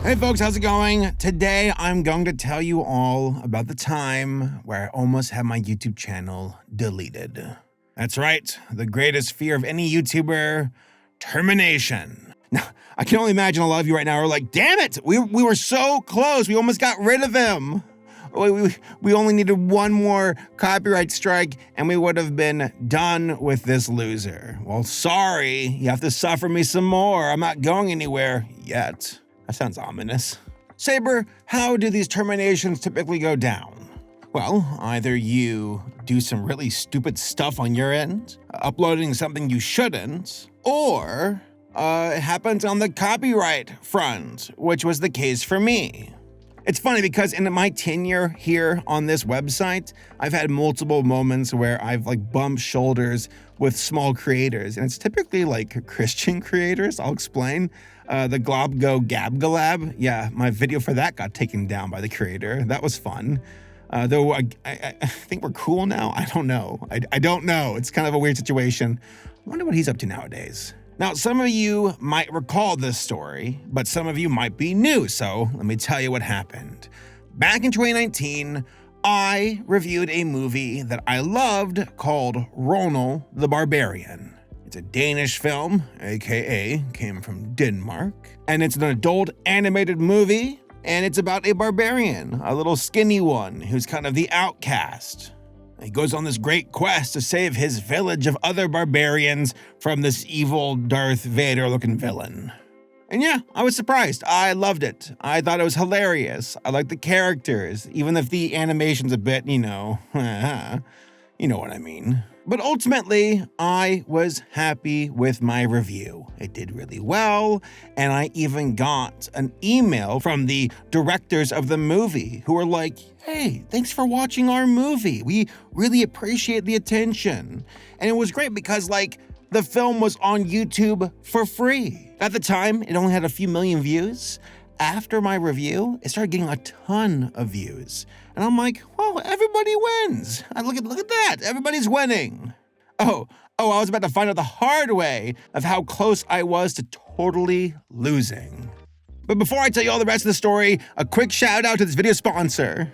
Hey folks, how's it going? Today I'm going to tell you all about the time where I almost had my YouTube channel deleted. That's right, the greatest fear of any YouTuber, termination. Now, I can only imagine a lot of you right now are like, damn it, we were so close, we almost got rid of him. We only needed one more copyright strike and we would have been done with this loser. Well, sorry, you have to suffer me some more. I'm not going anywhere yet. That sounds ominous. Saber, how do these terminations typically go down? Well, either you do some really stupid stuff on your end, uploading something you shouldn't, or it happens on the copyright front, which was the case for me. It's funny because in my tenure here on this website, I've had multiple moments where I've bumped shoulders with small creators, and it's typically Christian creators. I'll explain. The Globgo Gabgalab, yeah, my video for that got taken down by the creator. That was fun. Though I think we're cool now. I don't know. I don't know. It's kind of a weird situation. I wonder what he's up to nowadays. Now, some of you might recall this story, but some of you might be new, so let me tell you what happened. Back in 2019, I reviewed a movie that I loved called Ronald the Barbarian. It's a Danish film, aka came from Denmark, and it's an adult animated movie, and it's about a barbarian, a little skinny one who's kind of the outcast. He goes on this great quest to save his village of other barbarians from this evil Darth Vader-looking villain. And yeah, I was surprised. I loved it. I thought it was hilarious. I liked the characters, even if the animation's a bit, you know what I mean. But ultimately, I was happy with my review. It did really well, and I even got an email from the directors of the movie who were like, hey, thanks for watching our movie. We really appreciate the attention. And it was great because, the film was on YouTube for free. At the time, it only had a few million views. After my review, it started getting a ton of views. And I'm like, well, everybody wins. And look at that, everybody's winning. Oh, I was about to find out the hard way of how close I was to totally losing. But before I tell you all the rest of the story, a quick shout out to this video sponsor.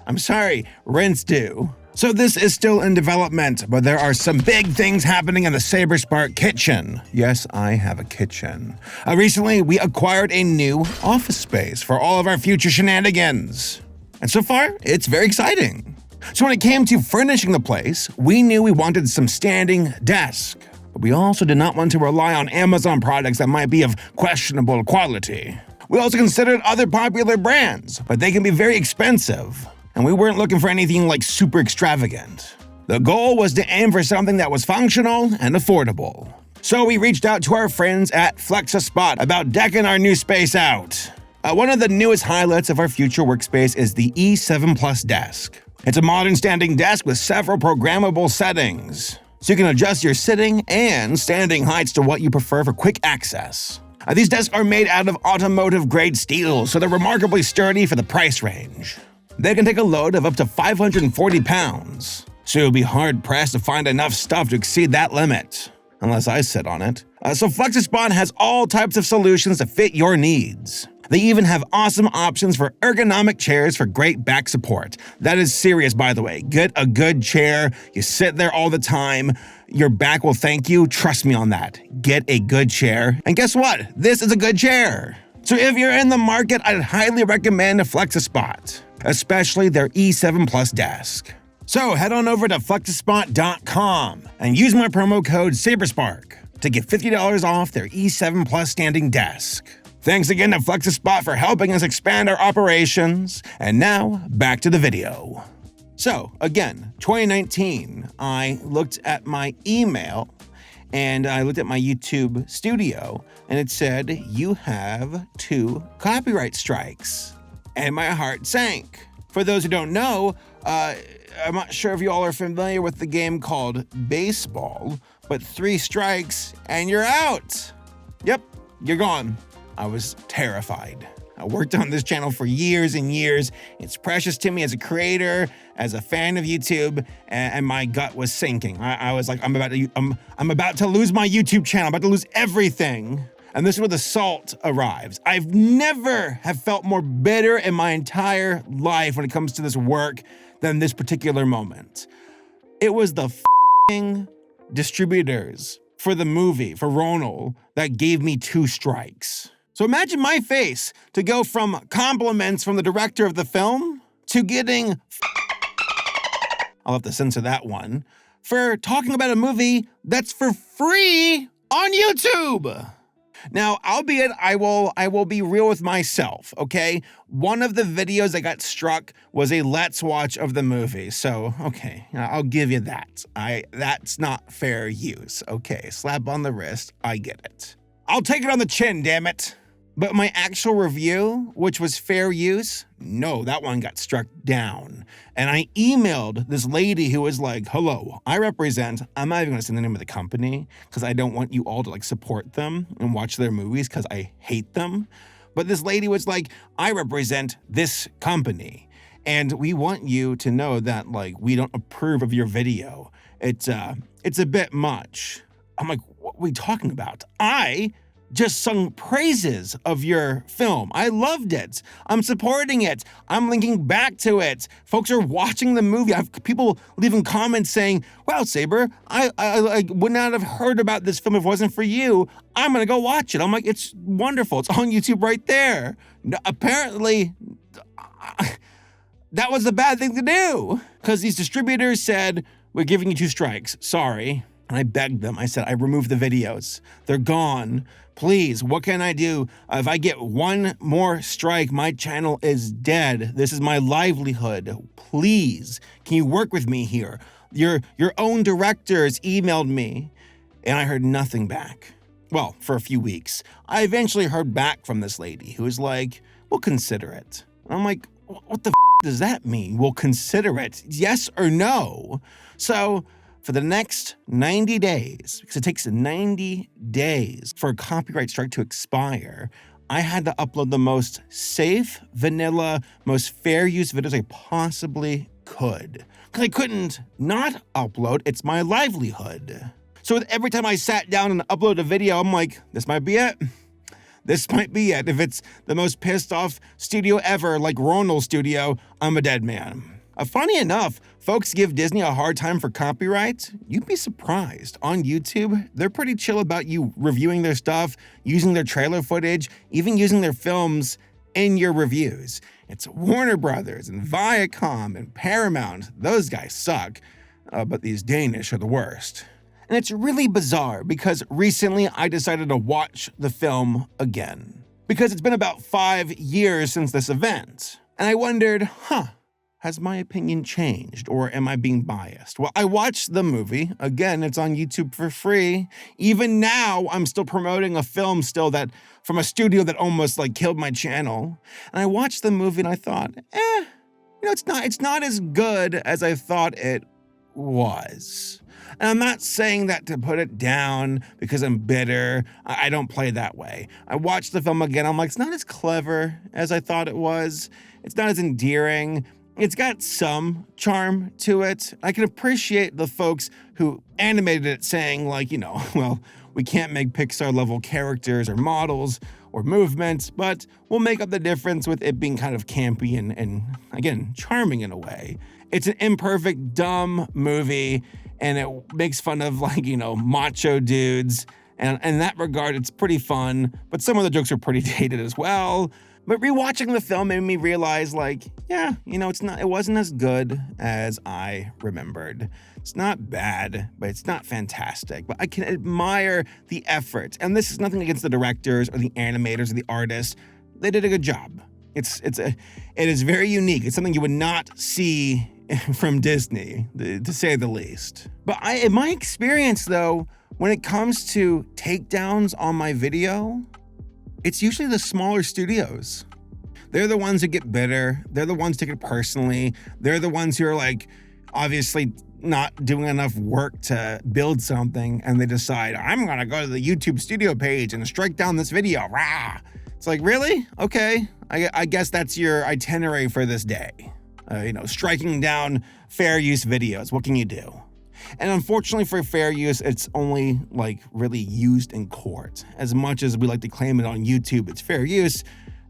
I'm sorry, rent's due. So this is still in development, but there are some big things happening in the SaberSpark kitchen. Yes, I have a kitchen. Recently, we acquired a new office space for all of our future shenanigans. And so far, it's very exciting. So when it came to furnishing the place, we knew we wanted some standing desk. But we also did not want to rely on Amazon products that might be of questionable quality. We also considered other popular brands, but they can be very expensive. And we weren't looking for anything super extravagant. The goal was to aim for something that was functional and affordable. So we reached out to our friends at FlexiSpot about decking our new space out. One of the newest highlights of our future workspace is the E7 Plus desk. It's a modern standing desk with several programmable settings, so you can adjust your sitting and standing heights to what you prefer for quick access. These desks are made out of automotive-grade steel, so they're remarkably sturdy for the price range. They can take a load of up to 540 pounds, so you'll be hard-pressed to find enough stuff to exceed that limit, unless I sit on it. So FlexiSpot has all types of solutions to fit your needs. They even have awesome options for ergonomic chairs for great back support. That is serious, by the way. Get a good chair, you sit there all the time, your back will thank you, trust me on that. Get a good chair, and guess what? This is a good chair. So if you're in the market, I'd highly recommend FlexiSpot, especially their E7 Plus desk. So head on over to FlexiSpot.com and use my promo code SaberSpark to get $50 off their E7 Plus standing desk. Thanks again to FlexiSpot for helping us expand our operations. And now, back to the video. So again, 2019, I looked at my email and I looked at my YouTube studio and it said, you have 2 copyright strikes. And my heart sank. For those who don't know, I'm not sure if you all are familiar with the game called baseball, but 3 strikes and you're out. Yep, you're gone. I was terrified. I worked on this channel for years and years. It's precious to me as a creator, as a fan of YouTube, and my gut was sinking. I was like, I'm about to lose my YouTube channel. I'm about to lose everything. And this is where the salt arrives. I've never have felt more bitter in my entire life when it comes to this work than this particular moment. It was the f***ing distributors for the movie, for Ronald, that gave me 2 strikes. So imagine my face to go from compliments from the director of the film to getting I'll have to censor that one, for talking about a movie that's for free on YouTube. Now, albeit I will be real with myself, okay? One of the videos that got struck was a let's watch of the movie. So, okay, I'll give you that. That's not fair use. Okay, slap on the wrist, I get it. I'll take it on the chin, damn it. But my actual review, which was fair use, no, that one got struck down. And I emailed this lady who was like, hello, I'm not even gonna say the name of the company because I don't want you all to like support them and watch their movies because I hate them. But this lady was like, I represent this company and we want you to know that like we don't approve of your video. It's a bit much. I'm like, what are we talking about? I just sung praises of your film. I loved it. I'm supporting it. I'm linking back to it. Folks are watching the movie. I have people leaving comments saying, wow, Saber, I would not have heard about this film if it wasn't for you. I'm going to go watch it. I'm like, it's wonderful. It's on YouTube right there. No, apparently, that was a bad thing to do because these distributors said, we're giving you 2 strikes. Sorry. And I begged them. I said, I removed the videos. They're gone. Please, what can I do? If I get 1 more strike, my channel is dead. This is my livelihood. Please, can you work with me here? Your own directors emailed me, and I heard nothing back. Well, for a few weeks. I eventually heard back from this lady who was like, we'll consider it. And I'm like, what the does that mean? We'll consider it. Yes or no? So for the next 90 days, because it takes 90 days for a copyright strike to expire, I had to upload the most safe, vanilla, most fair use videos I possibly could. Because I couldn't not upload, it's my livelihood. So every time I sat down and uploaded a video, I'm like, this might be it. This might be it. If it's the most pissed off studio ever, like Ronald Studio, I'm a dead man. Funny enough, folks give Disney a hard time for copyright. You'd be surprised. On YouTube, they're pretty chill about you reviewing their stuff, using their trailer footage, even using their films in your reviews. It's Warner Brothers and Viacom and Paramount. Those guys suck, but these Danish are the worst. And it's really bizarre because recently I decided to watch the film again. Because it's been about 5 years since this event. And I wondered, has my opinion changed or am I being biased? Well, I watched the movie. Again, it's on YouTube for free. Even now, I'm still promoting a film that from a studio that almost like killed my channel. And I watched the movie and I thought, it's not as good as I thought it was. And I'm not saying that to put it down because I'm bitter. I don't play that way. I watched the film again. I'm like, it's not as clever as I thought it was. It's not as endearing. It's got some charm to it. I can appreciate the folks who animated it saying like, well, we can't make Pixar level characters or models or movements, but we'll make up the difference with it being kind of campy and again, charming in a way. It's an imperfect, dumb movie and it makes fun of macho dudes. And in that regard, it's pretty fun, but some of the jokes are pretty dated as well. But rewatching the film made me realize it wasn't as good as I remembered. It's not bad, but it's not fantastic. But I can admire the effort. And this is nothing against the directors or the animators or the artists. They did a good job. It is very unique. It's something you would not see from Disney, to say the least. But in my experience though, when it comes to takedowns on my video, it's usually the smaller studios. They're the ones who get bitter. They're the ones who take it personally. They're the ones who are obviously not doing enough work to build something. And they decide, I'm gonna go to the YouTube studio page and strike down this video. Rah! It's like, really? Okay. I guess that's your itinerary for this day. Striking down fair use videos. What can you do? And unfortunately for fair use, it's only like really used in court. As much as we like to claim it on YouTube, it's fair use.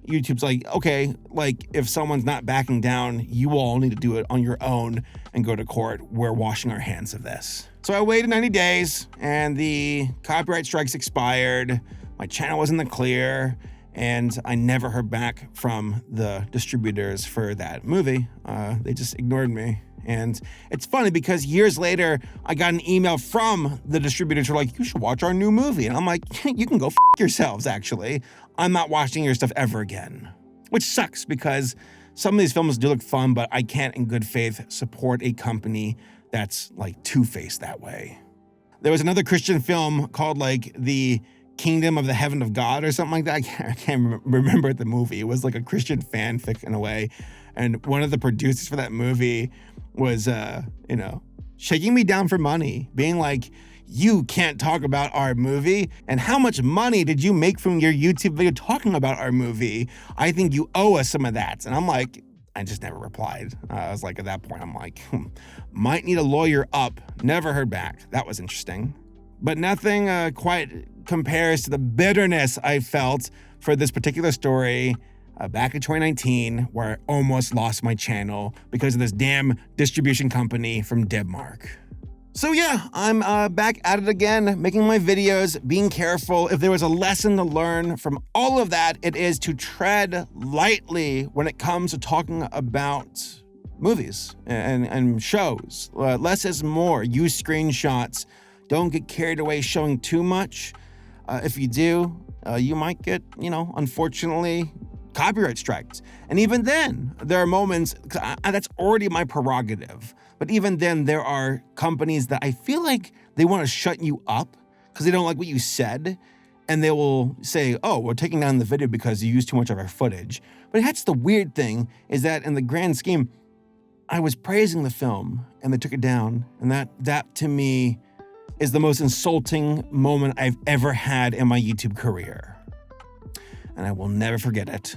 YouTube's like, okay, like if someone's not backing down, you all need to do it on your own and go to court. We're washing our hands of this. So I waited 90 days and the copyright strikes expired. My channel was in the clear and I never heard back from the distributors for that movie. They just ignored me. And it's funny because years later, I got an email from the distributors who were like, you should watch our new movie. And I'm like, you can go f yourselves, actually. I'm not watching your stuff ever again. Which sucks because some of these films do look fun, but I can't in good faith support a company that's like two-faced that way. There was another Christian film called like The Kingdom of the Heaven of God or something like that. I can't remember the movie. It was like a Christian fanfic in a way. And one of the producers for that movie was, shaking me down for money, being like, you can't talk about our movie. And how much money did you make from your YouTube video talking about our movie? I think you owe us some of that. And I'm like, I just never replied. I was like, at that point, I'm like, might need a lawyer up. Never heard back. That was interesting. But nothing quite compares to the bitterness I felt for this particular story back in 2019, where I almost lost my channel because of this damn distribution company from Denmark. So yeah, I'm back at it again, making my videos, being careful. If there was a lesson to learn from all of that, it is to tread lightly when it comes to talking about movies and shows. Less is more. Use screenshots. Don't get carried away showing too much. If you do, you might get, unfortunately, copyright strikes. And even then, there are moments, that's already my prerogative. But even then, there are companies that I feel like they want to shut you up because they don't like what you said. And they will say, oh, we're taking down the video because you used too much of our footage. But that's the weird thing, is that in the grand scheme, I was praising the film and they took it down. And that to me is the most insulting moment I've ever had in my YouTube career. And I will never forget it.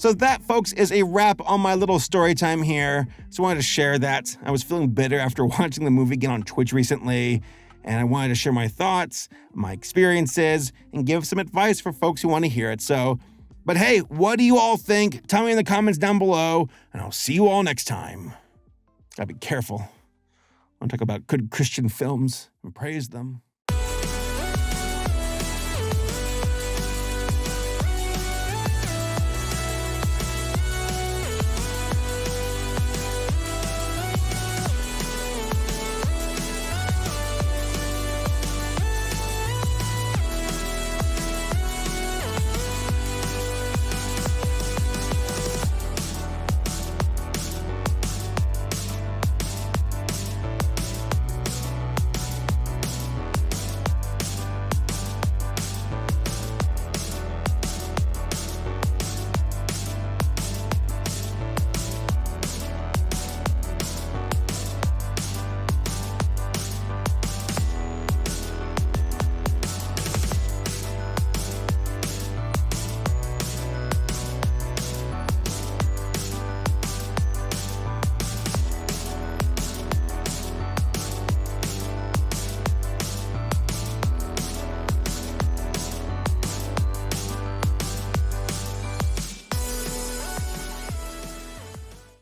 So that, folks, is a wrap on my little story time here. So I wanted to share that. I was feeling bitter after watching the movie again on Twitch recently, and I wanted to share my thoughts, my experiences, and give some advice for folks who want to hear it. But hey, what do you all think? Tell me in the comments down below, and I'll see you all next time. Gotta be careful. I want to talk about good Christian films and praise them.